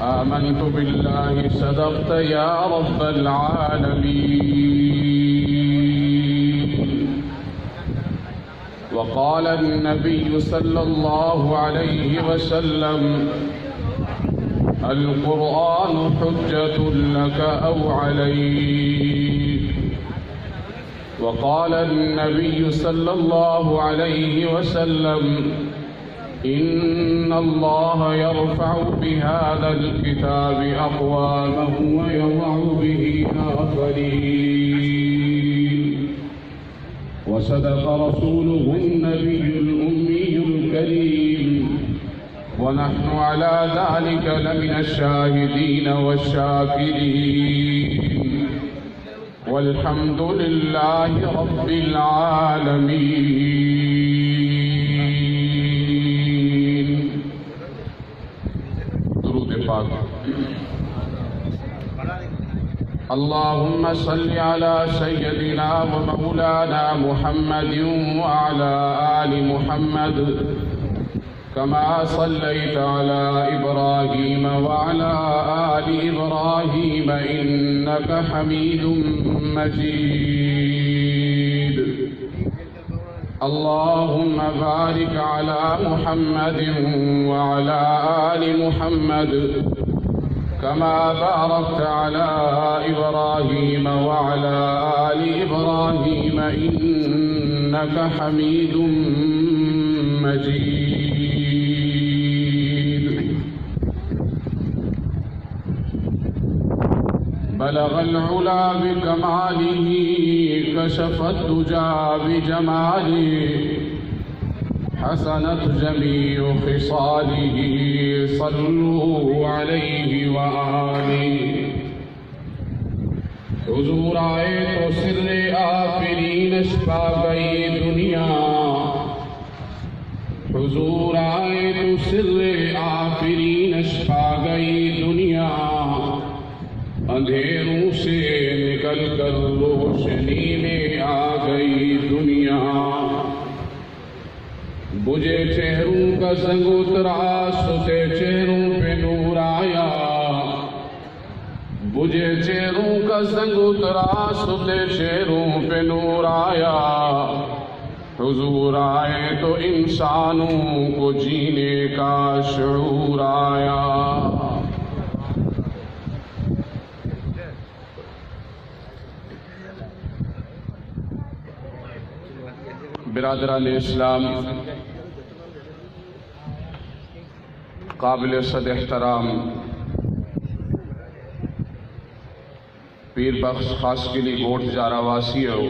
आमन्तु बिल्लाहि सदक़्त या रब्बल आलमीन। वक़ाल अन्नबिय्यु सल्लल्लाहु अलैहि वसल्लम अल क़ुरआन हुज्जतुन लक औ अलैक। वक़ाल अन्नबिय्यु सल्लल्लाहु अलैहि वसल्लम इन्नल्लाह यरफ़अु बिहाज़ल किताबि अक़वामन व यज़अु बिही आख़रीन। वसदक़ रसूलुहुन नबियुल उम्मियुल करीम व नहनु अला ज़ालिका लमिनश शाहिदीन वश्शाकिरीन वल्हम्दुलिल्लाहि रब्बिल आलमीन। दुरूद पाक। अल्लाहुम्मा सल्लि अला सय्यदिना व मौलाना मुहम्मदिन व अला आलि मुहम्मद कमा सल्लैत अला इब्राहीम व अला आलि इब्राहीम इन्नका हमीदुम मजीद। अल्लाहुम्मा बारिक अला मुहम्मदिन व अला आलि मुहम्मद कमा बारकत अला इब्राहीम व अला आलि इब्राहीम इन्नका हमीदुम मजीद। बलगल उला बिकमालिही कशफत दुजा बिजमालिही हसनत जमीउ खिसालिही सल्लू अलैहि व आलिही। हुजूर आए तो सिर्रे आफरीन छा गई दुनिया। हुजूर आए तो सिर्रे आफरीन छा गई दुनिया। अंधेरों से निकल कर रोशनी में आ गई दुनिया। बुझे चेहरों का संग उतरा सुते चेहरों पे नूर आया। बुझे चेहरों का संग उतरा सुते चेहरों पे नूर आया। हुजूर आए तो इंसानों को जीने का शऊर आया। बिरादरान इस्लाम, काबिल सद एहतराम पीर बख्श खासकिली गोट जारावासियों,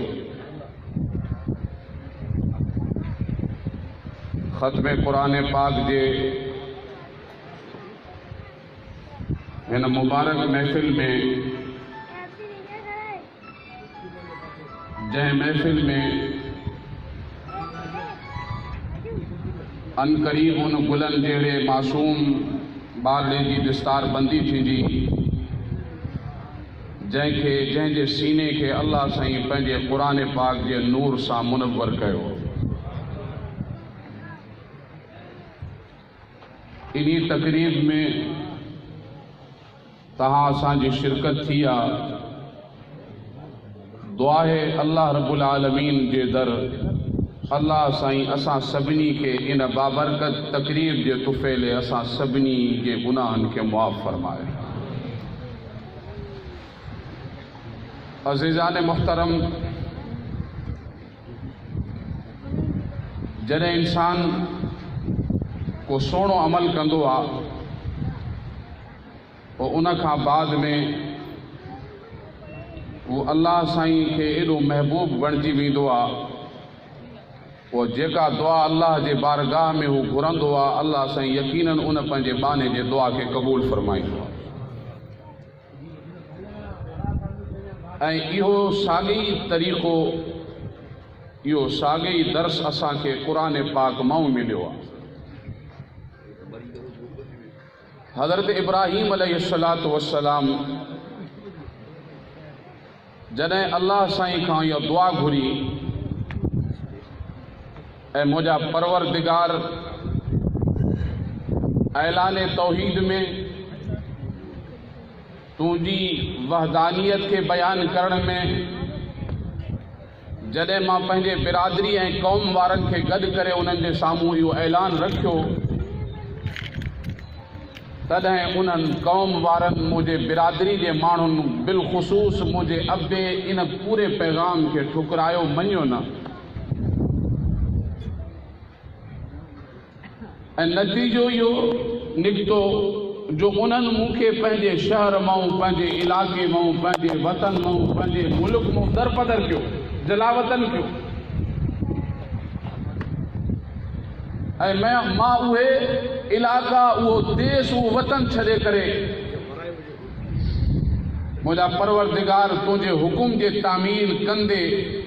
ख़त्म कुरान पाक जे हिन मुबारक महफ़िल में, जंहिं महफ़िल में अनकरीब उन गुलन जहिड़े मासूम ॿारड़े जी दिस्तार बंदी थींदी, जंहिंजे सीने खे अल्लाह साईं पंहिंजे क़ुरान पाक जे नूर सां मुनव्वर कयो। इन्ही तक़रीब में तहां असांजी शिरकत थी आहे। दुआ है अल्लाह रब्बुल आलमीन जे दर अल्लाह साईं असां सभिनी खे इन बाबरकत तक़रीब जे तुफ़ैले असां सभिनी जे गुनाहनि खे मुआफ़ फरमाए। अज़ीज़ान मुहतरम, जॾहिं इंसान को सोणो अमल कंदो आहे पोइ उन खां बाद में वो अल्लाह साईं खे एॾो महबूब बणिजी वेंदो आहे। वो जेका दुआ अल्लाह जे बारगाह में हू घुरंदो आहे, अल्लाह साईं यकीनन उन पंहिंजे बाने जे दुआ खे क़बूल फरमाईंदो आहे। ऐं इहो साॻी तरीक़ो, इहो साॻी दर्स असांखे क़ुरान पाक मां मिलियो आहे। हज़रत इब्राहीम अलैहिस्सलातु वस्सलाम जॾहिं अल्लाह साईं खां इहा दुआ घुरी ऐं मुंहिंजा परवरदिगार ऐलान तौहीद में तुंहिंजी वहदानियत खे बयान करण में जॾहिं मां पंहिंजे बिरादरी ऐं क़ौम वारनि खे गॾु करे उन्हनि जे साम्हूं इहो ऐलान रखियो, तॾहिं उन्हनि क़ौम वारनि मुंहिंजे बिरादरी जे माण्हुनि बिलख़ुसूस मुंहिंजे अबे इन पूरे पैगाम खे ठुकरायो, मञियो न। ऐं नतीजो इहो निकितो जो उन्हनि मूंखे पंहिंजे शहर मां, पंहिंजे इलाइक़े मां, पंहिंजे वतन मां, पंहिंजे मुल्क मां दरपदर कयो, जलावतन कयो। ऐं मां उहे इलाइक़ा, उहो देश, उहो वतन छॾे करे मुंहिंजा परवरदिगार तुंहिंजे हुकुम जे तामील कंदे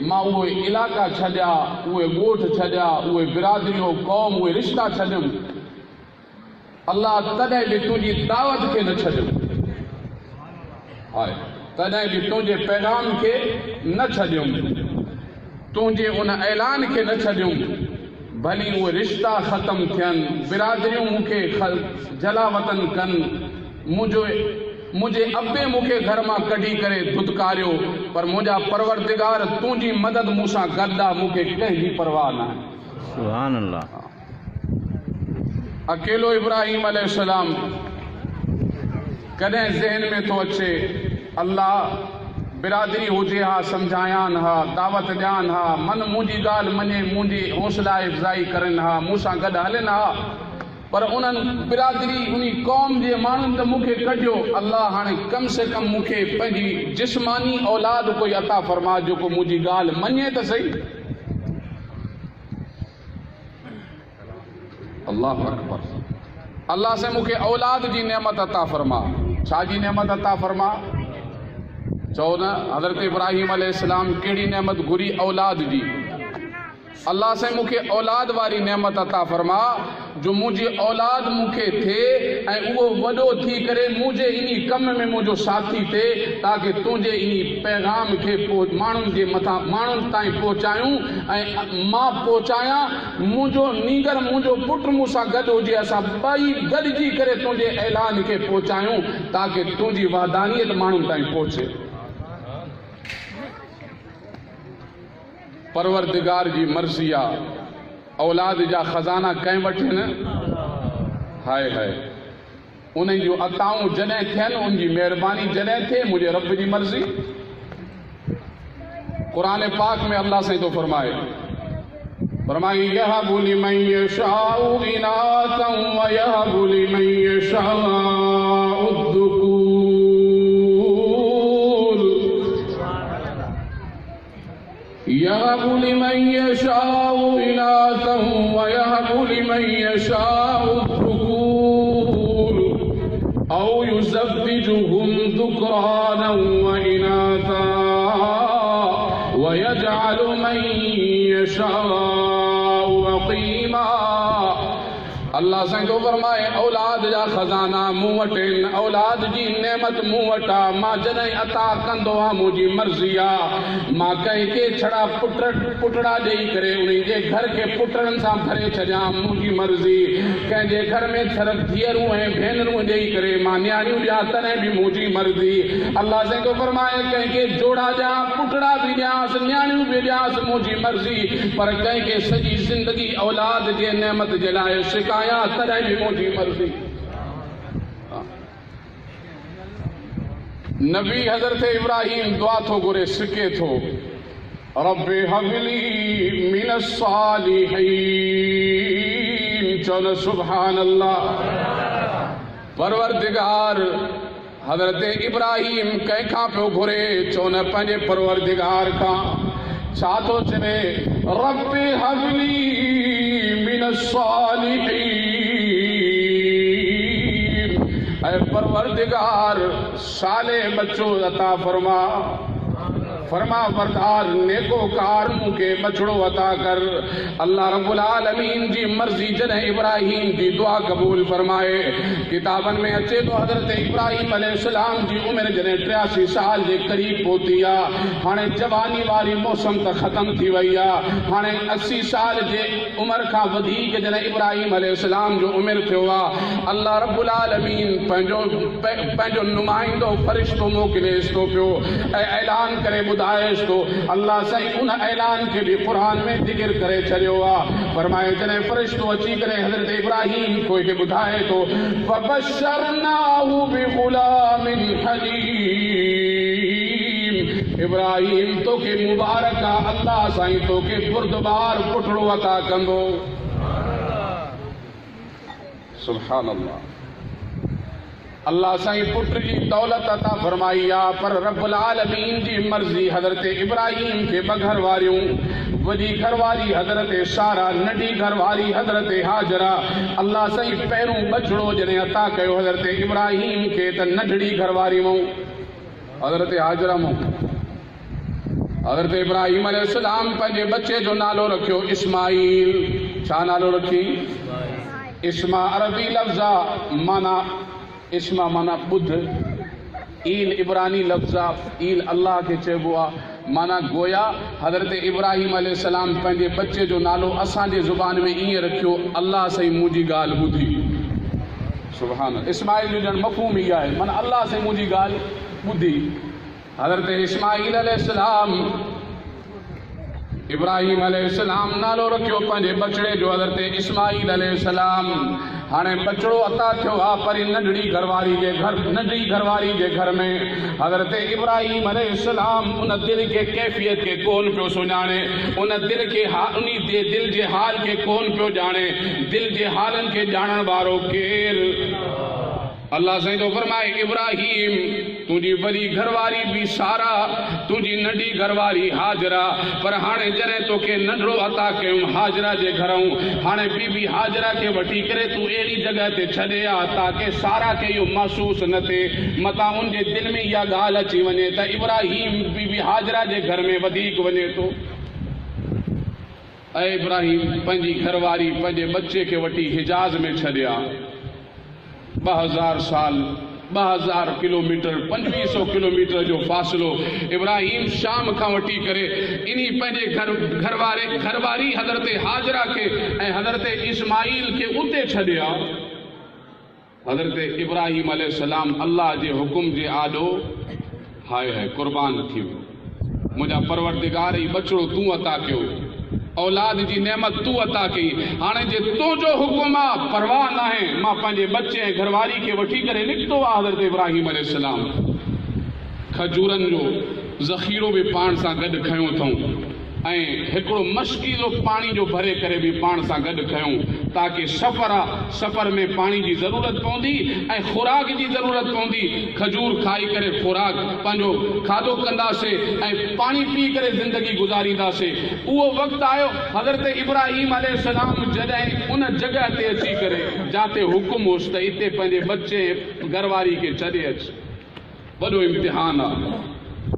मां उहे इलाइक़ा छॾिया, उहे ॻोठ छॾिया, उहे बिरादरियूं, क़ौम, उहे रिश्ता छॾियुमि। अल्लाह तॾहिं बि तुंहिंजी दावत खे न छॾियुमि, हाय तॾहिं बि तुंहिंजे पैगाम खे न छॾियुमि, तुंहिंजे उन ऐलान खे न छॾियुमि। भली उहे रिश्ता ख़तमु थियनि, बिरादरियूं मूंखे जलावतन कनि, मुंहिंजे अबे मूंखे घर मां कढी करे धुतकारियो, पर मुंहिंजा परवरदिगार तुंहिंजी मदद मूंसां गॾु आहे, मूंखे कंहिंजी परवाह न आहे। सुभान अल्लाह। अकेलो इब्राहिम अलैहिस्सलाम कॾहिं ज़हन में थो अचे, अल्लाह बिरादरी हुजे हा, सम्झायानि हा, दावत ॾियानि हा, मन मुंहिंजी ॻाल्हि मञे, मुंहिंजी हौसला अफ़ज़ाई करनि हा, मूंसां गॾु हलनि हा, पर उन्हनि बिरादरी, उन क़ौम जे माण्हुनि त मूंखे कढियो। अल्लाह हाणे कम से कम मूंखे पंहिंजी जिस्मानी औलाद कोई अता फ़रमा जेको मुंहिंजी ॻाल्हि मञे त सही। अल्लाह अकबर। अल्लाह से मूंखे औलाद जी नेमत अता फ़रमा। छा जी नेमत अता फ़रमा? चओ न, हज़रत इब्राहिम अलैहिस्सलाम कहिड़ी नेमत घुरी? औलाद जी। अल्लाह से मूंखे औलाद वारी नेमत अता फ़रमा जो मुंहिंजी औलाद मूंखे थिए ऐं उहो वॾो थी करे मुंहिंजे इन कम में मुंहिंजो साथी थिए, ताकि तुंहिंजे इन पैगाम खे माण्हुनि जे मथां, माण्हुनि ताईं पहुचायूं ऐं मां पहुचायां। मुंहिंजो नीगर, मुंहिंजो पुटु मूंसां गॾु हुजे, असां ॿई गॾिजी करे तुंहिंजे ऐलान खे पहुचायूं, ताकि तुंहिंजी वहदानियत माण्हुनि ताईं पहुचे। परवरदिगार जी मर्ज़ी आहे, औलाद जा ख़ज़ाना कंहिं वटि न, हाय हाय उन्हनि जूं अताऊं जॾहिं थियनि, उनजी महिरबानी जॾहिं थिए, मुंहिंजे रब जी मर्ज़ी। क़ुरान पाक में अल्लाह साईं थो फरमाए, यहबु लिमन यशाउ इनासन व यहबु लिमन यशाउ दुकूर। यहबु लिमन यशाउ इनासन व यहबु लिमन यशाउ दुकूर औ युज़व्विजुहुम दुक्रानन व इनासा व यजअलु मन यशाउ अक़ीमा। अल्लाह साईं थो फरमाए, औलाद जा ख़ज़ाना मूं वटि आहिनि, औलाद जी नेमत मूं वटि आहे। मां जॾहिं अता कंदो आहियां, मुंहिंजी मर्ज़ी आहे। मां कंहिंखे छड़ा पुटड़ा ॾेई करे उन्हनि जे घर खे पुटड़नि सां भरे छॾियां, मुंहिंजी मर्ज़ी। कंहिंजे घर में छरक धीअरूं ऐं भेनरूं ॾेई करे मां नियाणियूं ॾियां, तॾहिं बि मुंहिंजी मर्ज़ी। अल्लाह साईं थो फरमाए, कंहिंखे जोड़ा ॾियां, पुटड़ा बि ॾियांसि, नियाणियूं बि ॾियांसि, मुंहिंजी मर्ज़ी। पर कंहिंखे सॼी ज़िंदगी औलाद जे नेमत जे लाइ शिकायत, तॾहिं बि मुंहिंजी मर्ज़ी। नबी हज़रत इब्राहिम दुआ थो घुरे, सिके थो, रब्बि हबली मिनस सालिहीन। चओ न सुभान अल्लाह। परवरदिगार हज़रत इब्राहिम कंहिंखां पियो घुरे? चओ न पंहिंजे परवरदिगार खां। छा थो चवे? Rabbi humbly minus सालिहीन। ऐं परवरदिगार साले बच्चो अता फरमा। फरमा बरदार नेकोकार मूंखे बछड़ो अता कर। अल्लाह रब्बुल आलमीन जी मर्ज़ी जॾहिं इब्राहीम जी दुआ क़बूल फरमाए। किताबनि में अचे तो हज़रत इब्राहीम अलैहिस्सलाम जी उमिरि जॾहिं 83 साल जे क़रीब पहुती आहे। हाणे जवानी वारी मौसम त ख़त्म थी वई आहे। हाणे 80 साल जे उमिरि खां वधीक जॾहिं इब्राहीम अलैहिस्सलाम जो उमिरि थियो आहे, अल्लाह रब्बुल आलमीन पंहिंजो नुमाइंदो फ़रिश्तो मोकिलेसि थो पियो ऐं ऐलान करे ॿुधाएसि थो। अल्लाह साईं उन ऐलान खे बि क़ुरान में ज़िक्र करे छॾियो आहे। फरमाए जॾहिं फ़रिश्तो अची करे हज़रत इब्राहीम खे ॿुधाए थो, फबशरनाहु बिग़ुलामिन हलीम, इब्राहीम तोखे मुबारक आहे, अल्लाह साईं तोखे बुर्दबार पुटड़ो अता कंदो। सुभान अल्लाह। अल्लाह साईं पुट जी दौलत अता फरमाई आहे, पर रब्बुल आलमीन जी मर्ज़ी हज़रत इब्राहीम खे 2 घरवारियूं, वॾी घरवारी हज़रत सारा, नंढी घरवारी हज़रत हाजरा। अल्लाह साईं पहिरों बछड़ो जॾहिं अता कयो हज़रत इब्राहीम खे त नंढड़ी घरवारी मां हज़रत हाजरा मां हज़रत इब्राहीम अलैहिस्सलाम पंहिंजे बच्चे जो नालो रखियो इस्माईल। छा नालो रखी? इस्मा अरबी लफ़्ज़ आहे, माना इस्मा माना बुध, ईल इब्रानी लफ़्ज़ आहे, ईल अल्लाह खे चइबो आहे। माना गोया हज़रत इब्राहीम अलैहिस्सलाम पंहिंजे बच्चे जो नालो असांजे ज़ुबान में ईअं रखियो, अल्लाह साईं मुंहिंजी ॻाल्हि ॿुधी। सुभान। इस्माईल जो ॼण मफ़हूम ई आहे, माना अल्लाह साईं मुंहिंजी ॻाल्हि ॿुधी। हज़रत इस्माईल अलैहिस्सलाम इब्राहीम अलैहिस्सलाम नालो रखियो पंहिंजे बछड़े जो हज़रत इस्माईल अलैहिस्सलाम। हाणे बछड़ो अता थियो आहे, पर नंढड़ी घरवारी जे घर में हज़रत इब्राहीम अलैहिस्सलाम उन दिलि खे कैफ़ियत खे कोन पियो सुञाणे, उन दिलि खे दिलि जे हाल खे कोन पियो ॼाणे। दिलि जे हालनि खे ॼाणण वारो केरु? अल्लाह साईं तो फरमाए, इब्राहीम तुंहिंजी वॾी घरवारी बि सारा, तुंहिंजी नंढी घरवारी हाजरा, पर हाणे जॾहिं तोखे नंढड़ो अता कयूं हाजरा जे घरऊं, हाणे बीबी हाजरा खे वठी करे तूं अहिड़ी जॻह ते छॾे आ ताकि सारा खे इहो महसूस न थिए, मतां उनजे दिलि में इहा ॻाल्हि अची वञे त इब्राहीम बीबी हाजरा जे घर में वधीक वञे थो। ऐं इब्राहीम पंहिंजी घरवारी पंहिंजे बच्चे खे वठी हिजाज़ में छॾिया। 2000 साल 2000 किलोमीटर 2500 किलोमीटर जो फ़ासिलो इब्राहीम शाम खां वठी करे इन्ही पंहिंजे घरवारी हज़रत हाजरा खे ऐं हज़रत इस्माईल खे उते छॾिया। हज़रत इब्राहीम अलैहिस्सलाम अल्लाह जे हुकुम जे आॾो हाय हाय कुर्बान थी वियो। मुंहिंजा परवरदिगार ई बछड़ो तूं अता कयो, औलाद जी नेमत तू अता कई, हाणे जे तुंहिंजो हुकुम आहे परवाह न आहे, मां पंहिंजे बच्चे ऐं घरवारी खे वठी करे निकितो आहे। हज़रत इब्राहीम अलैहिस्सलाम खजूरनि जो ज़ख़ीरो बि पाण सां गॾु खयों अथऊं ऐं हिकिड़ो मश्कीलो पाणी जो भरे करे बि पाण सां गॾु खयूं, ताकि सफ़र में पाणी जी ज़रूरत पवंदी ऐं खुराक जी ज़रूरत पवंदी। खजूर खाई करे खुराक पंहिंजो खाधो कंदासीं ऐं पाणी पी करे ज़िंदगी गुज़ारींदासीं। उहो वक़्तु आयो हज़रत इब्राहीम अलैहिस्सलाम जॾहिं उन जॻह ते अची करे जिते हुकुम हुअसि त हिते पंहिंजे बच्चे घरवारी खे छॾे अच, वॾो इम्तिहान आहे।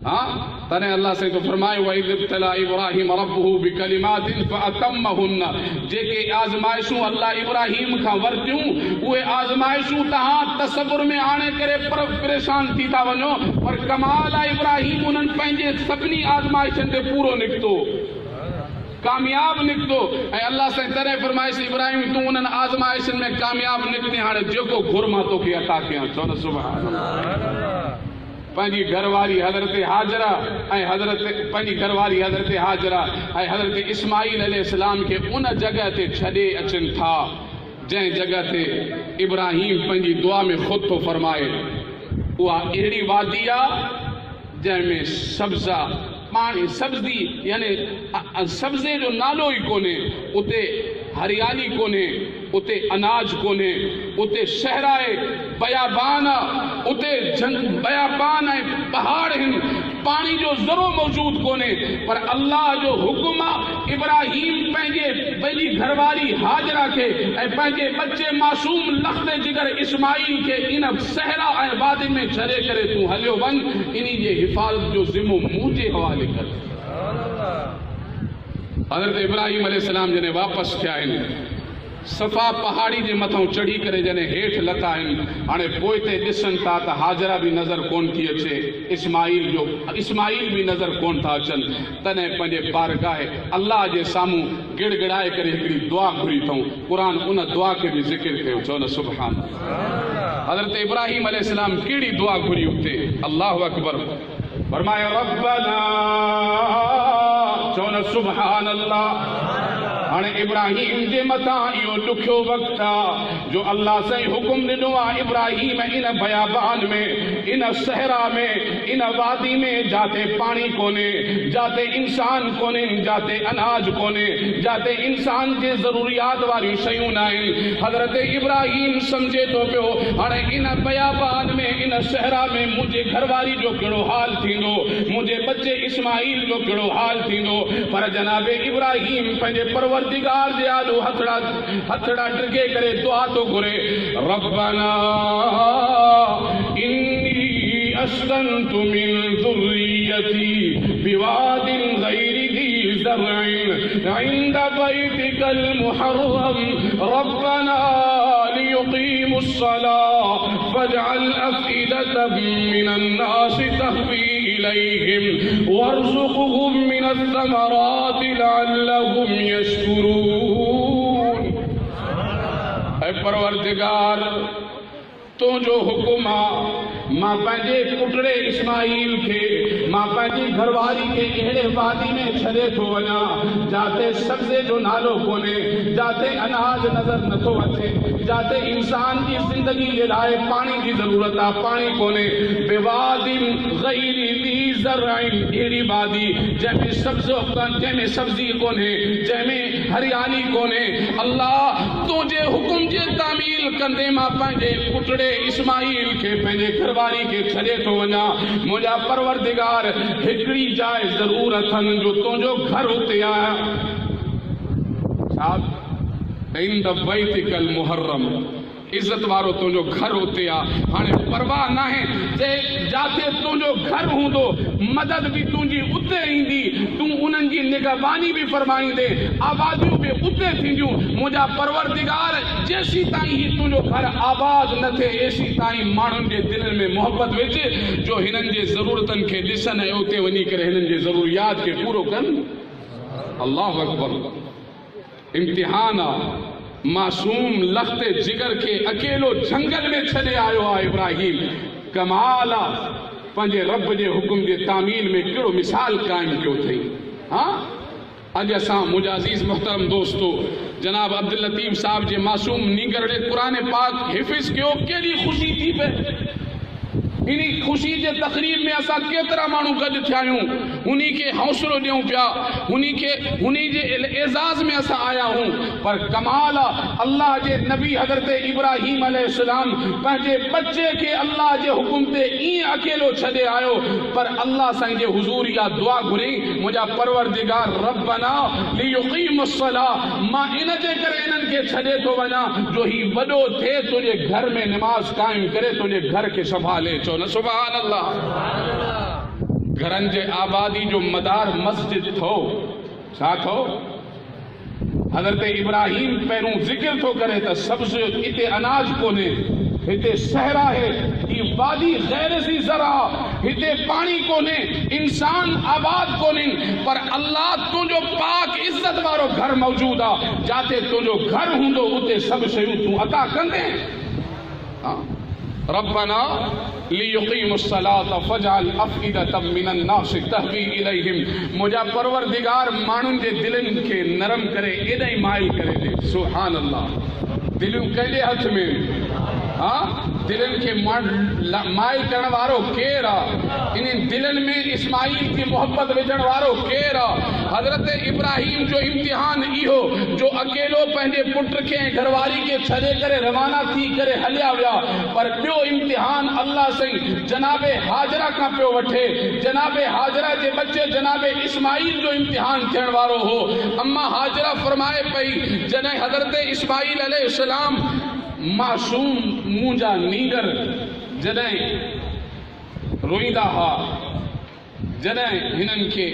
हाँ, तने अल्लाह से तो फरमाए वइज़ इब्तला इब्राहीम रब्बुहु बिकलिमातिन फअतम्महुन्ना, जेके आज़माइशूं अल्लाह इब्राहीम खां वरतियूं उहे आज़माइशूं तव्हां तसव्वुर में आणे करे परेशान थी था वञो, पर कमाल आहे इब्राहीम उन्हनि पंहिंजे सभिनी आज़माइशुनि ते पूरो निकितो, कामयाब निकितो। ऐं अल्लाह से तॾहिं फरमाइसि इब्राहीम तूं उन्हनि आज़माइशुनि में कामयाब निकिते, हाणे जेको घुर मां तोखे अता कयां। चओ न सुभान अल्लाह। पंहिंजी घरवारी हज़रत हाजरा ऐं पंहिंजी घरवारी हज़रत हाजरा ऐं हज़रत इस्माईल अलैहिस्सलाम खे उन जॻह ते छॾे अचनि था जंहिं जॻह ते इब्राहीम पंहिंजी दुआ में ख़ुदि थो फरमाए। उहा अहिड़ी वादी आहे जंहिंमें सब्ज़ा पाणी सब्ज़ी यानी सब्ज़े जो नालो ई कोन्हे, उते हरियाली कोन्हे, उते अनाज कोन्हे, उते शहर आहे, बयाबान आहे, उते बयाबान ऐं पहाड़ आहिनि, पानी जो ज़रो मौजूद कोने पर अल्लाह जो हुक्म इब्राहिम पंहिंजे पंहिंजी घरवारी हाजरा के पंहिंजे बच्चे मासूम लख्ते जिगर इस्माइल के इन सहरा ऐं वादी में छॾे करे तूं हलियो वञ, इन्ही जे हिफ़ाज़त जो ज़िम्मो मुंहिंजे हवाले कर। हज़रत इब्राहिम अलैहिस्सलाम जॾहिं वापसि थिया आहिनि, सफ़ा पहाड़ी जे मथां चढ़ी करे जॾहिं हेठि लथा आहिनि, हाणे पोइ ते ॾिसनि था त हाजरा बि नज़र कोन थी अचे, इस्माइल बि नज़र कोन था अचनि। तॾहिं पंहिंजे बारगाह अल्लाह जे साम्हूं गिड़गिड़ाए करे हिकिड़ी दुआ घुरी अथऊं। क़ुर उन दुआ खे बि ज़िक्र कयो, चओ न सुभान। हज़रत इब्राहिम अलैहिस्सलाम कहिड़ी दुआ घुरी उते? अल्लाहु अकबर फरमाया रब्बना, चओ न सुभान अल्लाह। हाणे इब्राहिम जे मथां इहो ॾुखियो वक़्तु आहे जो अल्लाह साईं हुकुम ॾिनो आहे, इब्राहिम इन बयाबान में, इन सहरा में, इन वादी में जाते पाणी कोन्हे, जाते इंसान कोन्हे, जाते अनाज कोन्हे, जाते इंसान जे ज़रूरियात वारियूं शयूं न आहिनि। हज़रत इब्राहिम सम्झे थो पियो हाणे इन बयाबान में, इन सहरा में मुंहिंजे घरवारी जो कहिड़ो हाल थींदो, मुंहिंजे बच्चे इस्माइल जो कहिड़ो हाल थींदो। पर जनाब इब्राहिम पंहिंजे परवरदिगार जे आॾो हथड़ा टिके करे दुआ थो घुरे, रब्बना इन्नी अस्कनतु मिन ज़ुर्रियती बिवादिन गैरि ज़ी ज़र्इन इंद बैतिकल मुहर्रम रब्बना लियुक़ीमुस सलाह फजअल अफ़इदतम मिनन नास तहवी इलैहिम वरज़ुक़हुम मिनस समराति लअल्लहुम यशकुरून। ऐ परवरदिगार, तो जो हुकुम आहे, मां पंहिंजे पुटड़े इस्माइल खे, मां पंहिंजी घरवारी खे अहिड़े वादी में छॾे थो वञा जाते सब्ज़े जो नालो कोन्हे, जाते अनाज नज़र नथो अचे, जाते इंसान जी ज़िंदगी जे लाइ पाणी जी ज़रूरत आहे, पाणी कोन्हे। बेवादिन गैरि ज़ी ज़र्इन, अहिड़ी वादी जंहिंमें जंहिंमें सब्ज़ी कोन्हे, जंहिंमें हरियाली कोन्हे। अल्लाह तुंहिंजे हुकुम जे तामील कंदे मां पंहिंजे पुटड़े इस्माइल खे, पंहिंजे घरवारी खे छॾे थो वञा। मुंहिंजा परवरदिगार हिकिड़ी जाइ ज़रूर अथनि जो तुंहिंजो घर हुते आहे, इंद बैतिकल मुहर्रम, इज़त वारो तुंहिंजो घर हुते आहे। हाणे परवाह न आहे जे जाते तुंहिंजो घर हूंदो, मदद बि तुंहिंजी उते ईंदी, तूं उन्हनि जी निगहबानी बि फरमाईंदे, आबादियूं बि उते थींदियूं। मुंहिंजा परवरदिगार जेसी ताईं ही तुंहिंजो घर आबाद न थिए, एसी ताईं माण्हुनि जे दिलनि में मोहबत विझ जो हिननि जे ज़रूरतनि खे ॾिसनि ऐं उते वञी करे हिननि जे ज़रूरियात खे पूरो कनि। अल्लाहु अकबर। इम्तिहान आहे, मासूम लख्ते जिगर के अकेलो जंगल में छॾे आयो आहे इब्राहिम। कमाल आहे, पंहिंजे रब जे हुकुम जे तामील में कहिड़ो मिसाल क़ाइमु कयो अथई। हाँ, अॼु असां मुंहिंजा अज़ीज़ मोहतरम दोस्तो जनाब अब्दुल लतीफ़ साहब जे मासूम नींगरड़े क़ुरान पाक हिफ़िज़ कयो, केॾी ख़ुशी थी पए। इन ख़ुशी जे तक़रीब में असां केतिरा माण्हू गॾु थिया आहियूं, उन्ही खे हौसलो ॾियूं पिया, उन्ही जे एज़ाज़ में असां आया हूं। पर कमाल आहे, अल्लाह जे नबी हज़रत इब्राहिम अलैहिस्सलाम पंहिंजे बच्चे खे अल्लाह जे हुकुम ते ईअं अकेलो छॾे आयो, पर अल्लाह साईं जे हुज़ूर इहा दुआ घुरी, मुंहिंजा परवरदिगार रब्बना लियुक़ीमुस सलाह, मां इन जे करे इन्हनि खे छॾे थो वञा जो ही वॾो थिए, तुंहिंजे घर में निमाज़ क़ाइमु करे, तुंहिंजे घर खे संभाले। चओ न सुभान अल्लाह। घरनि जे आबादी जो मदार मस्जिद थो, छा थो? हज़रत इब्राहिम पहिरों ज़िक्र थो करे त सब्ज़ हिते अनाज कोन्हे, हिते सहरा है, ही वादी गैर ज़ी ज़रा, हिते पाणी कोन्हे, इंसान आबाद कोन्हे, पर अल्लाह तुंहिंजो पाक इज़त वारो घर मौजूद आहे, जाते तुंहिंजो घर हूंदो उते सभु शयूं तूं अता कंदे। रब्बना लियुक़ीमुस सलात फजअल अफ़इदतम मिनन नास तहवी इलैहिम, मुंहिंजा परवरदिगार माण्हुनि जे दिलनि खे नरम करे एॾाई माइल करे दे। सुभान अल्लाह। दिलियूं कंहिंजे हथ में? हाँ दिलन के माइल करण वारो केर आ इन दिलन में इस्माइल की मोहब्बत विझण वारो केर आ हजरत इब्राहिम जो इम्तिहान इहो जो अकेलो पंहिंजे पुट खे घरवारी के छॾे करे रवाना थी करे हलिया विया पर ॿियो इम्तिहान अल्लाह सही जनाबे हाजरा का पियो वठे जनाबे हाजरा जे बच्चे जनाबे इस्माइल जो इम्तिहान थियण वारो हो अम्मा हाजरा फरमाए पई जॾहिं हजरत इस्माइल अलैहिस्सलाम मासूम मुंहिंजा नींगर जॾहिं रोईंदा हा जॾहिं हिननि खे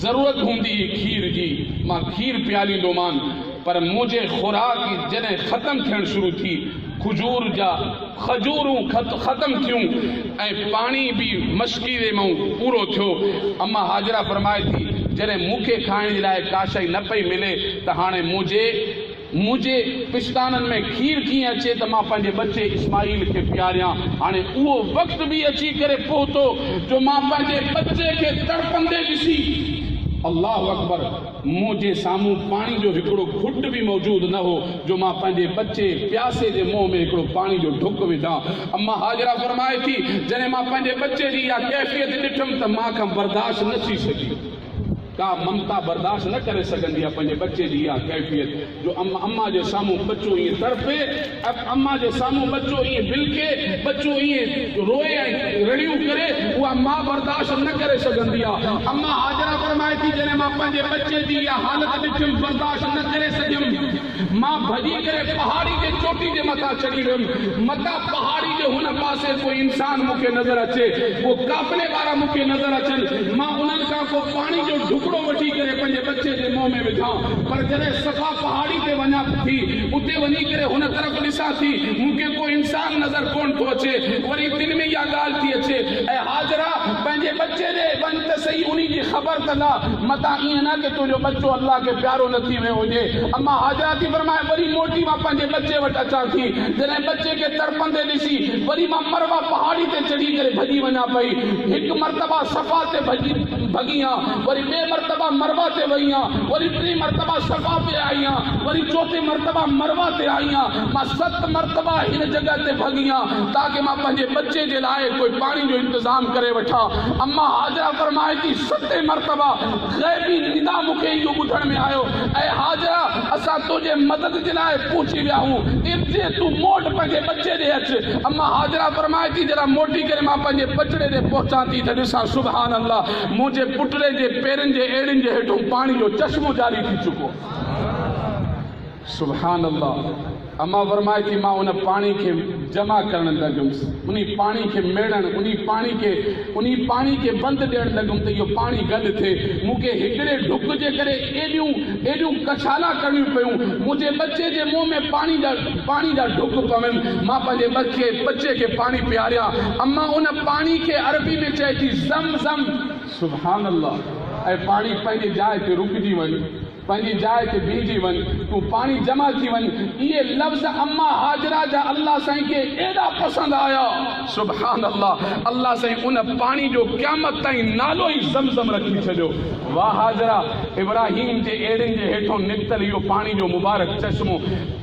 ज़रूरत हूंदी खीर जी मां खीर पियालींदोमान पर मुंहिंजे खुराक जॾहिं ख़तमु थियणु शुरू थी खजूरूं ख़तमु थियूं ऐं पाणी बि मश्कीरे मां पूरो थियो अम्मा हाजरा फरमाए थी जॾहिं मूंखे खाइण जे लाइ का शइ न पई मिले त हाणे मुंहिंजे पिस्ताननि में खीर कीअं अचे त मां पंहिंजे बच्चे इस्माइल खे पियारियां हाणे उहो वक़्तु बि अची करे पहुतो जो मां पंहिंजे बच्चे खे तड़पंदे ॾिसी अल्लाह अकबर मुंहिंजे साम्हूं पाणी जो हिकिड़ो घुट बि मौजूदु न हो जो मां पंहिंजे बच्चे प्यासे जे मुंहं में हिकिड़ो पाणी जो ढुक विधां अम्मा हाजरा फरमाए थी जॾहिं मां पंहिंजे बच्चे जी इहा कैफ़ियत ॾिठमि त मां खां बर्दाश्त न थी सघी का ममता बर्दाश्त न करे सघंदी आहे पंहिंजे बच्चे जी इहा कैफ़ियत जो अम्मा जे साम्हूं बच्चो ईअं तड़पे अम्मा जे साम्हूं बच्चो ईअं बिलके बच्चो ईअं रोए ऐं रड़ियूं करे उहा मां बर्दाश्त न करे सघंदी आहे अम्मा हाजरा फरमाए थी जॾहिं मां पंहिंजे बच्चे जी इहा हालत ॾिठमि बर्दाश्त न करे सघियुमि मां भॼी करे पहाड़ी जे चोटी जे मथां चढ़ी वियुमि मथां पहाड़ी जे हुन पासे कोई इंसान मूंखे नज़र अचे को काफ़िले वारा मूंखे नज़र अचनि मां उन्हनि खां को पाणी जो टुकड़ो वठी करे पंहिंजे बच्चे जे मुंहं में विझां पर जॾहिं सफ़ा पहाड़ी ते वञा थी उते वञी करे हुन तरफ़ ॾिसां थी मूंखे को इंसान नज़र कोन थो अचे वरी दिलि में इहा ॻाल्हि थी अचे ऐं हाजरा पंहिंजे बच्चे ॾे वञ त सही उन जी ख़बर कंदा मतां ईअं न कि तुंहिंजो बच्चो अल्लाह खे प्यारो न थी वियो हुजे अम्मा हाजरा थी फरमाए वरी मोटी मां पंहिंजे बच्चे वटि अचां थी जॾहिं बच्चे खे तड़पंदे ॾिसी वरी मां मरवा पहाड़ी ते चढ़ी करे भॼी वञा पई हिकु मरतबा सफ़ा ते भॻी आहियां वरी ॿिए मरतबा मरवा ते वई आहियां वरी टी मरतबा सफ़ा ते आई आहियां वरी चौथे मरतबा मरवा ते आई आहियां मां 7 मरतबा हिन जगह ते भॻी आहियां ताकि मां पंहिंजे बच्चे जे लाइ कोई पाणी जो इंतज़ाम करे वठां अम्मा हाजरा फरमाए थी 7 मरतबा ग़ैबी निदा मूंखे इहो ॿुधण में आयो ऐं हाजरा असां तुंहिंजे मदद जे लाइ पहुची विया आहियूं इते तूं मोट पंहिंजे बच्चे ॾे अच अम्मा हाजरा फरमाए थी जरा मोटी करे मां पंहिंजे बचड़े ॾे पहुचां थी त ॾिसां सुभान अल्लाह मुंहिंजे पुटड़े जे पेरनि जे एड़ियुनि जे हेठों पाणी जो चश्मो जारी थी चुको सुभान अल्लाह अम्मा फरमाए थी मां उन पाणी खे जमा करणु लॻुमि उन पाणी खे मेड़णु उन पाणी खे बंदि ॾियणु लॻुमि त इहो पाणी गॾु थिए मूंखे हिकिड़े ढुक जे करे एॾियूं कछाला करणियूं पियूं मुंहिंजे बच्चे जे मुंहं में पाणी जा ढुक पवनि मां पंहिंजे बच्चे खे पाणी पियारियां अम्मा उन पाणी खे अरबी में चए थी ज़म सुभान अल्लाह ऐं पाणी पंहिंजी जाइ ते रुकिजी वञ पंहिंजी जाइ ते बीहजी वञ तूं पाणी जमा थी वञ इहे लफ़्ज़ अम्मा हाजरा जा अल्लाह साईं खे एॾा पसंदि आया सुभान अल्लाह साईं उन पाणी जो क़यामत ताईं नालो ई ज़मज़म रखी छॾियो वाह हाजरा इब्राहिम जे एड़ियुनि जे हेठों निकितल इहो पाणी जो मुबारक चश्मो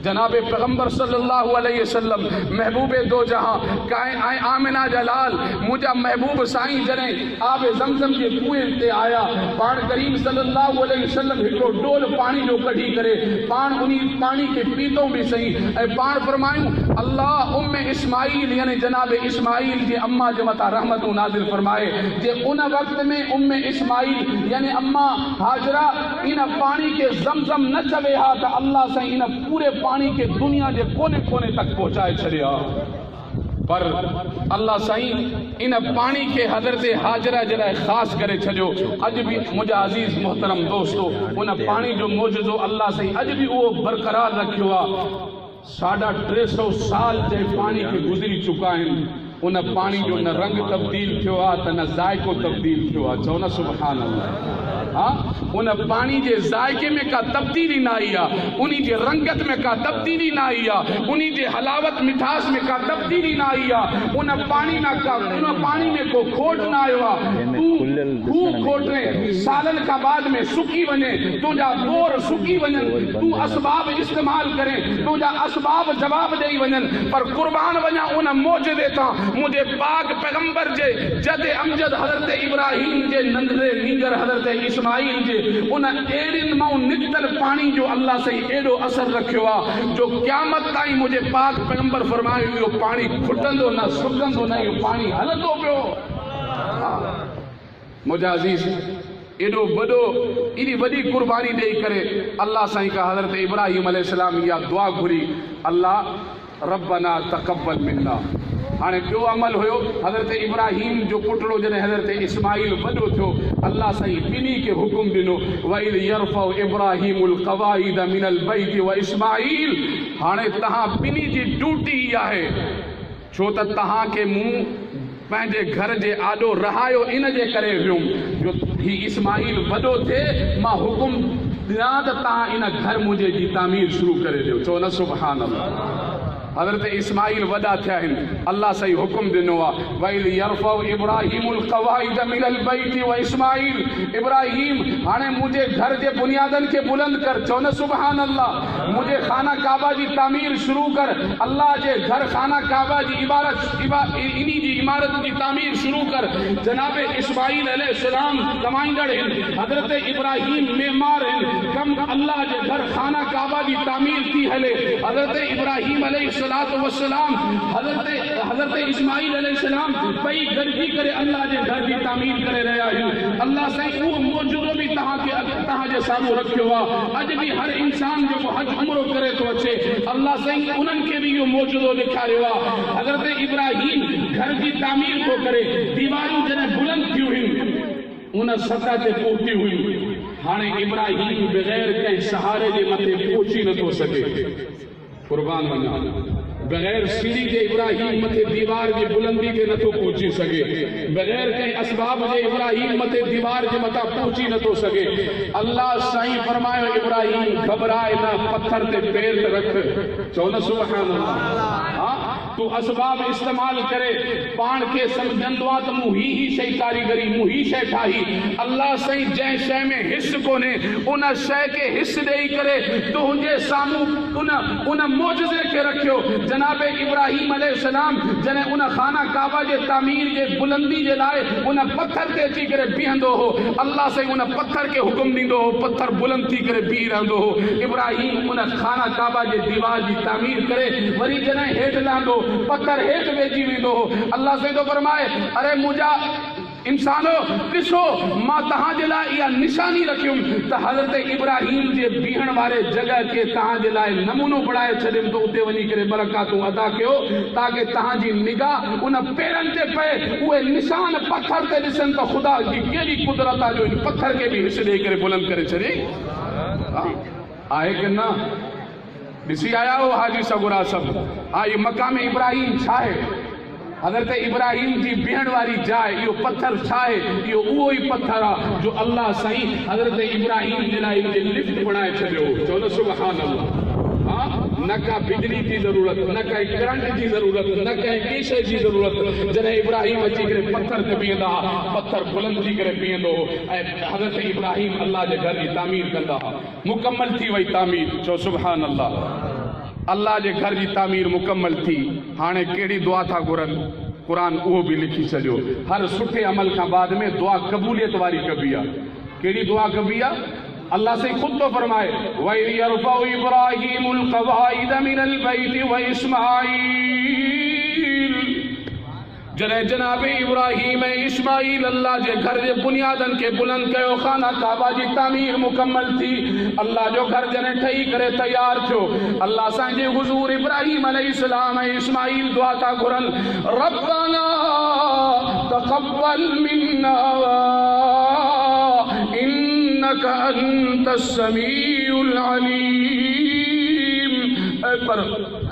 जनाबे पैगंबर सल्लल्लाहु अलैहि वसल्लम महबूबे दो जहां ऐं आमिना जा लाल मुंहिंजा महबूब साईं जॾहिं आबे ज़मज़म जे कुएं ते आया पाण करीम सल्लल्लाहु अलैहि वसल्लम हिकिड़ो डोल पाणी जो कढी करे पाण उन पाणी खे पीतो बि सही ऐं पाण फरमायूं अल्लाह उम्मे इस्माइल यानी जनाब इस्माइल जे अम्मा जे मथां रहमतूं नाज़िल फरमाए जे उन वक़्त में उम्मे इस्माइल यानी अम्मा हाजरा इन पाणी खे ज़मज़म न चवे हा त अल्लाह साईं इन पूरे पाणी खे दुनिया जे कोने कोने तक पहुचाए छॾिया पर अल्लाह साईं इन पाणी खे हज़रत हाजरा जे लाइ ख़ासि करे छॾियो अॼु बि मुंहिंजा अज़ीज़ मोहतरम दोस्तो उन पाणी जो मौजूदो अल्लाह साईं अॼु बि उहो बरक़रार रखियो आहे 350 साल जे पाणी खे गुज़री चुका आहिनि उन पानी जो न रंग तब्दील थियो आहे त न ज़ाइको तब्दील थियो आहे। चओ न सुभान अल्लाह। हाँ, उन पानी जे ज़ाइके में का तब्दीली न आई आहे, उन जे रंगत में का तब्दीली न आई आहे, उन जे हलावत मिठास में का तब्दीली न आई आहे। उन पानी में को खोट न आयो आहे। तू खोटने सालन का बाद में सुकी वने, तुझा बोर सुकी वञनि, तू असबाब इस्तेमाल करे, तुझा असबाब जवाब ॾेई वञनि, पर कुर्बान वञा उन मौजदे तां मुझे पाक पैगंबर जे जद अमजद हज़रत इब्राहिम जे नंढड़े नीगर हज़रत इस्माइल जे उन एड़िन मां निकतल पानी जो अल्लाह से एड़ो असर रखियो आ जो क़यामत ताईं मुझे पाक पैगंबर फरमायो इहो पानी खुटंदो न सुकंदो न, इहो पानी हलंदो पियो। मुझा अज़ीज़, एडो वडो एडी वडी कुर्बानी ॾेई करे अल्लाह साईं का हज़रत इब्राहिम अलैहिस्सलाम इहा दुआ घुरी, अल्लाह रब्बना तक़ब्बल मिन्ना। हाणे ॿियो अमल हुयो, हज़रत इब्राहिम जो पुटड़ो जॾहिं हज़रत इस्माइल वॾो थियो, अल्लाह साईं ॿिन्ही खे हुकुम ॾिनो वइल यरफ़उ इब्राहिमुल क़वाइद मिनल बैति व इस्माइल। हाणे तव्हां ॿिन्ही जी ड्यूटी इहा आहे, छो त तव्हांखे मूं पंहिंजे घर जे आॾो रहायो इन जे करे वियुमि जो ही इस्माइल वॾो थिए, मां हुकुम ॾियां त तव्हां इन घर मुंहिंजे जी तामीर शुरू करे ॾियो। चओ न सुभान अल्लाह। हज़रत इस्माइल वॾा थिया आहिनि, अल्लाह सही हुकुम ॾिनो आहे वइल यरफ़उ इब्राहिमुल क़वाइद मिनल बैति व इस्माइल। इब्राहिम हाणे मुंहिंजे घर जे बुनियादनि खे बुलंद कर। चओ न सुभान अल्लाह। मुंहिंजे खाना काबा जी तामीर शुरू कर। अल्लाह जे घर खाना काबा जी इन्ही जी इमारत जी तामीर शुरू कर। जनाब इस्माइल अलैहिस्सलाम कमाईंदड़ आहिनि, हज़रत इब्राहिम मेमार आहिनि, कम अल्लाह जे घर खाना काबा जी तामीर थी हले। हज़रत इब्राहिम अलैहिस्सलातु वस्सलाम हज़रत इस्माइल अलैहिस्सलाम ॿई गॾिजी करे अल्लाह जे घर जी तामीर करे रहिया आहिनि। अल्लाह साईं उहो मौजूदो बि तव्हांजे साम्हूं रखियो आहे। अॼु बि हर इंसान जेको हज उमरो करे थो अचे, अल्लाह साईं उन्हनि खे बि इहो मौजूदो ॾेखारियो आहे। हज़रत इब्राहिम घर जी तामीर थो करे, दीवारूं जॾहिं बुलंद थियूं हुयूं उन सतह ते पहुती हुई। हाणे इब्राहिम बग़ैर कंहिं सहारे जे मथे पहुची नथो सघे। कुर्बान वञा, बग़ैर सीढ़ी जे इब्राहिम मथे दीवार जी बुलंदी ते नथो पहुची सघे, बग़ैर कंहिं असबाब जे इब्राहिम मथे दीवार जे मथां पहुची नथो सघे। अल्लाह साईं फरमायो इब्राहिम घबराए न, पत्थर ते पैर रख। चओ न सुभान अल्लाह। तू असबाब इस्तेमाल करे, पाण खे सम्झंदो आहे त मूं ही शइ कारीगरी, मूं ही शइ ठाही। अल्लाह साईं जंहिं शइ में हिस कोन्हे उन शइ खे हिस ॾेई करे तुंहिंजे साम्हूं उन मौजज़े खे रखियो। जनाब इब्राहिम अलैहिस्सलाम जॾहिं उन खाना काबा जे तामीर जे बुलंदी जे लाइ उन पत्थर ते अची करे बीहंदो हो, अल्लाह साईं उन पत्थर खे हुकुम ॾींदो हो, पत्थर बुलंद थी करे बीह रहंदो हो। इब्राहिम उन खाना काबा जे दीवार जी तामीर करे वरी जॾहिं हेठि लहंदो, पत्थर हेठि वेझी वेंदो हो। अल्लाह साईं थो फरमाए, अरे मुंहिंजा इंसानो ॾिसो, मां तव्हांजे लाइ इहा निशानी रखियुमि त हज़रत इब्राहिम जे बीहण वारे जॻह खे तव्हांजे लाइ नमूनो बणाए छॾियुमि त उते वञी करे बरकातूं अदा कयो, ताकी तव्हांजी निगाह उन पेरनि ते पए, उहे निशान पत्थर ते ॾिसनि त ख़ुदा जी कहिड़ी कुदरत आहे जो इन पत्थर खे बि हिस ॾेई करे बुलंद करे छॾे। आहे की न? ॾिसी आया हो हाजी सगुरा सभु? हा, इहो मक़ाम इब्राहिम छा आहे? हज़रत इब्राहिम जी बीहण वारी जाइ, इहो पत्थर छा आहे? इहो उहो ई पत्थर आहे जो अल्लाह साईं हज़रत इब्राहिम जे लाइ लिफ्ट बणाए छॾियो। चओ न सुभान अल्लाह। हाँ, न का बिजली की ज़रूरत, न कंहिं करंट जी ज़रूरत, न कंहिं ॿी शइ जी ज़रूरत। जॾहिं इब्राहिम अची करे पत्थर ते बीहंदा, पत्थर बुलंद थी करे बीहंदो ऐं हज़रत इब्राहिम अल्लाह जे घर जी तामीर कंदा। मुकमल थी वई तामीर। चओ सुभान अल्लाह। अल्लाह जे घर जी तामीर मुकम्मल थी। हाणे कहिड़ी दुआ था घुरनि? क़ुरान उहो बि लिखी छॾियो। हर सुठे अमल खां बाद में दुआ क़बूलियत वारी कबी आहे। कहिड़ी दुआ कबी आहे? अल्लाह से खुद तो फरमाए वइज़ यरफ़उ इब्राहीमुल क़वाइद मिनल बैति व इस्माइल। जॾहिं जनाब इब्राहिम ऐं इस्माइल अल्लाह जे घर जे बुनियादनि खे बुलंद कयो, खाना काबा जी तामीर मुकम्मल थी, अल्लाह जो घर जॾहिं ठही करे तयार थियो, अल्लाह असांजे हुज़ूर इब्राहिम अलैहिस्सलाम ऐं इस्माइल दुआ था घुरनि, रब्बना तक़ब्बल मिन्ना इन्नका अंतस समीउल अलीम। पर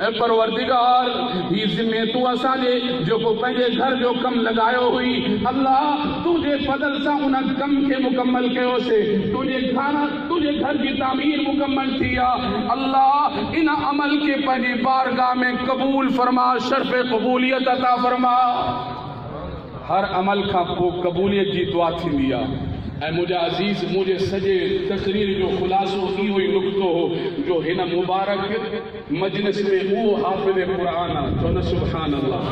ऐं परवरदिगार ही ज़िम्मे तू असांजे जेको पंहिंजे घर जो कमु लॻायो हुई अल्लाह तुंहिंजे फज़ल सां उन कम खे मुकम्मल कयोसीं तुंहिंजे घर जी तामीर मुकम्मल थी आहे अल्लाह इन अमल खे पंहिंजी बारगाह में क़बूल फरमा शर्फ़ क़बूलियत अता फरमा हर अमल खां पोइ क़बूलियत जी दुआ थींदी आहे ऐं मुंहिंजा अज़ीज़ मुंहिंजे सॼे तक़रीर जो ख़ुलासो इहो ई नुक़्तो हो जो हिन मुबारक मजलिस में उहो हाफ़िज़ क़ुरान आहे चओ न सुभान अल्लाह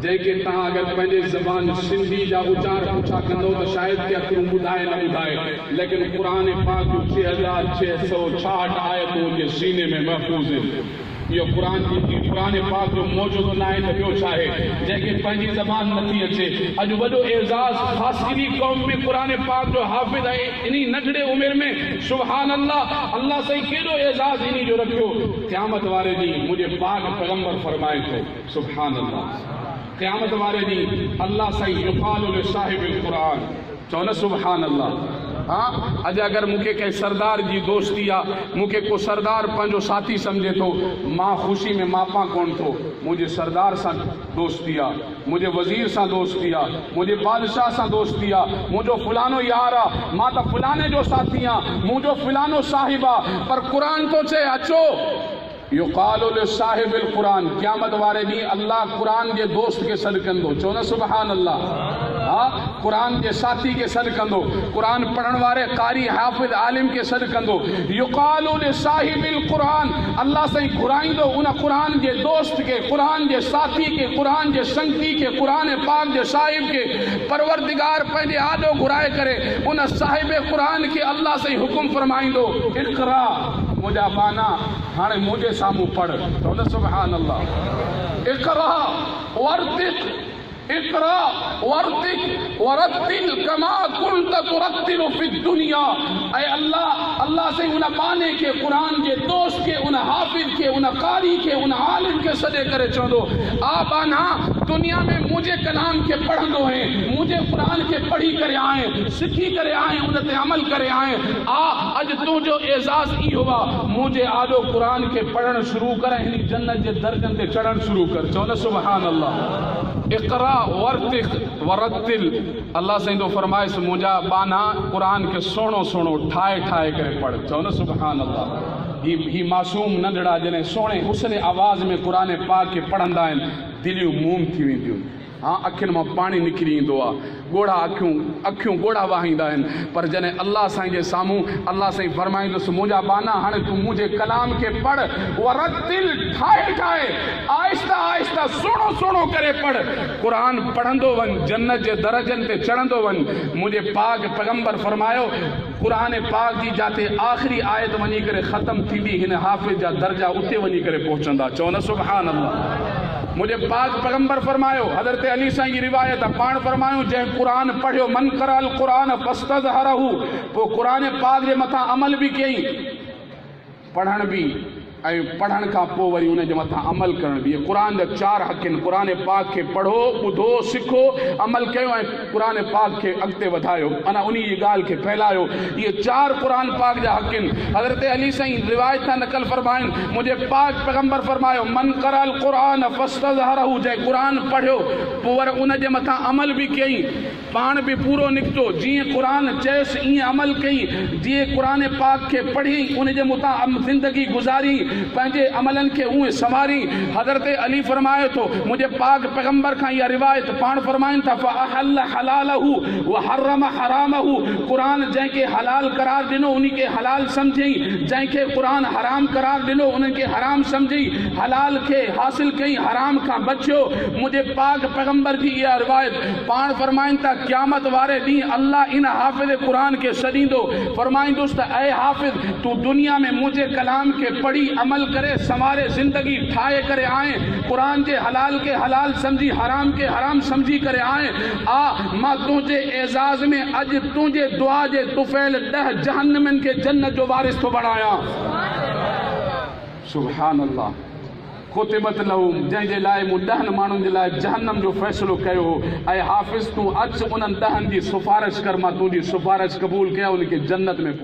जंहिंखे तव्हां अगरि पंहिंजे ज़बान सिंधी जा उचार पुछा कंदो त शायदि केतिरो ॿुधाए न ॿुधाए लेकिन क़ुरान पाक जूं 6666 आयतूं जे सीने में महफ़ूज़ आहिनि इहो क़ुरान पाक जो मौजूदु न आहे त ॿियो छा आहे जंहिंखे पंहिंजी ज़बान नथी अचे अॼु वॾो एज़ाज़ ख़ासि इन क़ौम में क़ुरान पाक जो हाफ़िज़ आहे इन नंढड़े उमिरि में सुभान अल्लाह अल्लाह साईं केॾो एज़ाज़ इन जो रखियो क़यामत वारे ॾींहुं मुंहिंजे पाक पैगंबर फरमाए थो सुभान अल्लाह क़यामत वारे ॾींहुं अल्लाह साईं युक़ालु लिसाहिबिल क़ुरान चओ न सुभान अल्लाह हाँ अॼु अगरि मूंखे कंहिं सरदार जी दोस्ती आहे मूंखे को सरदार पंहिंजो साथी सम्झे थो मां ख़ुशी में मापा कोन थो मुंहिंजे सरदार सां दोस्ती आहे मुंहिंजे वज़ीर सां दोस्ती आहे मुंहिंजे बादशाह सां दोस्ती आहे मुंहिंजो फलानो यार आहे मां त फलाने जो साथी आहियां मुंहिंजो फलानो साहिब आहे पर क़ुरान थो चए अचो युक़ालु लिसाहिबिल क़ुरान क़यामत वारे ॾींहुं अल्लाह क़ुरान जे दोस्त खे सॾु कंदो चओ न सुभान अल्लाह हाँ क़ुरान जे साथी खे सॾु कंदो क़ुरान पढ़ण वारे कारी हाफ़िज़ आलिम खे सॾु कंदो युक़ालु लिसाहिबिल क़ुरान अल्लाह साईं घुराईंदो उन क़ुरान जे दोस्त खे क़ुरान जे साथी खे क़ुरान जे संगती खे क़ुरान पाक जे साहिब खे परवरदिगार पंहिंजे आॾो घुराए करे उन साहिब क़ुरान खे अल्लाह साईं हुकुम फरमाईंदो इक़रा मुंहिंजा बाना हाणे मुंहिंजे साम्हूं पढ़ चओ न सुभान अल्लाह इक़रा वर्तिक़ इक़रा वर्तिक़ वरत्तिल कमा कुंत तुरत्तिलु फि दुनिया ऐं अल्लाह से उन बाने के क़ुरान जे दोस्त के उन हाफ़िज़ के उन कारी के उन आलिम के सॾे करे चवंदो आ बाना दुनिया में मुझे कलाम के पढ़ंदो है मुझे क़ुरान के पढ़ी करे आए सिखी करे आए उन ते अमल करे आए अॼु तुंहिंजो एज़ाज़ इहो आहे मुझे आॾो क़ुरान के पढ़ण शुरू कर हिन जन्नत जे दर्जनि ते चढ़ण शुरू कर चओ न सुभान अल्लाह इक़रा वर्तिक़ वरत्तिल अल्लाह साईं तो फरमाइस मुंहिंजा बाना क़ुरान के सोणो सोणो ठाहे ठाहे करे पढ़ चओ न सुभान अल्लाह ही मासूम नंढड़ा जॾहिं सोणे हुस्न आवाज़ में क़ुरान पाक के पढ़ंदा आहिनि दिलियूं मूम थी वेंदियूं हाँ अखियुनि मां पाणी निकिरी ईंदो आहे ॻोढ़ा अखियूं ॻोढ़ा वाहींदा आहिनि पर जॾहिं अल्लाह साईं जे साम्हूं अल्लाह साईं फरमाईंदुसि मुंहिंजा बाना हाणे तूं मुंहिंजे कलाम खे पढ़ वरत्तिल ठाहे ठाहे आहिस्ता आहिस्ता सुहिणो सुहिणो करे पढ़ क़ुरान पढ़ंदो वञ जन्नत जे दर्जनि ते चढ़ंदो वञ मुंहिंजे पाक पैगंबर फरमायो क़ुरान पाक जी जाते आख़िरी आयत वञी करे ख़तम थींदी हिन हाफ़िज़ जा दर्जा उते वञी करे पहुचंदा चओ न सुभान अल्लाह मुझे पाक पैगंबर फरमायो हज़रत अली साईं जी रिवायत आहे पाण फरमायो जंहिं क़ुरान पढ़ियो मन करल क़ुरान फस्तज़हरहु पोइ क़ुरान पाक जे मथां अमल बि कयईं पढ़ण बि ऐं पढ़ण खां पोइ वरी उन जे मथां अमल करण बि क़ुरान जा 4 हक़ आहिनि क़ुरान पाक खे पढ़ो ॿुधो सिखो अमल कयो ऐं क़ुरान पाक खे अॻिते वधायो अञा उन जी ॻाल्हि खे फैलायो इहे 4 क़ुरान पाक जा हक़ आहिनि हज़रत अली साईं रिवायत सां नक़ल फरमाइनि मुंहिंजे पाक पैगंबर फरमायो मन करल क़ुरान फस्तज़हरहु जंहिं क़ुरान पढ़ियो पोइ वरी उन जे मथां अमल बि कयईं पाण बि पूरो निकितो जीअं क़ुरान चयसि ईअं अमल कई जीअं क़ुरान पाक खे पढ़ी उन जे मुतां ज़िंदगी गुज़ारी पंहिंजे अमलनि खे उहे संवारी हज़रत अली फरमाए थो मुंहिंजे पाक पैगंबर खां इहा रिवायत पाण फरमाइनि था फ़अहल हलालहु व हर्रम हरामहु क़ुरान जंहिंखे हलाल करार ॾिनो उन खे हलाल सम्झई जंहिंखे क़ुरान हराम करार ॾिनो उन्हनि खे हराम सम्झई हलाल खे हासिल कई हराम खां बचियो मुंहिंजे पाक पैगंबर जी इहा रिवायत पाण फरमाइनि था क़यामत वारे ॾींहुं अल्लाह इन हाफ़िज़ क़ुरान खे सॾींदो फरमाईंदुसि त ऐं हाफ़िज़ तूं दुनिया में मुंहिंजे कलाम खे पढ़ी अमल करे संवारे ज़िंदगी ठाहे करे आए क़ुरान जे हलाल के हलाल समझी हराम के हराम समझी करे आए मां तुझे एजाज़ में अज तुझे दुआ जे तुफ़ैल 10 जहन्नमन के जन्नत जो वारिस तो बनाया सुभान अल्लाह कुतिबत लहूम जंहिंजे लाइ मूं 10 माण्हुनि जे लाइ जहन्नम जो फ़ैसिलो कयो ऐं हाफ़िज़ तूं अच उन्हनि 10 जी सिफ़ारिश कर मां तुंहिंजी सिफ़ारिश क़बूल कया उनखे जन्नत में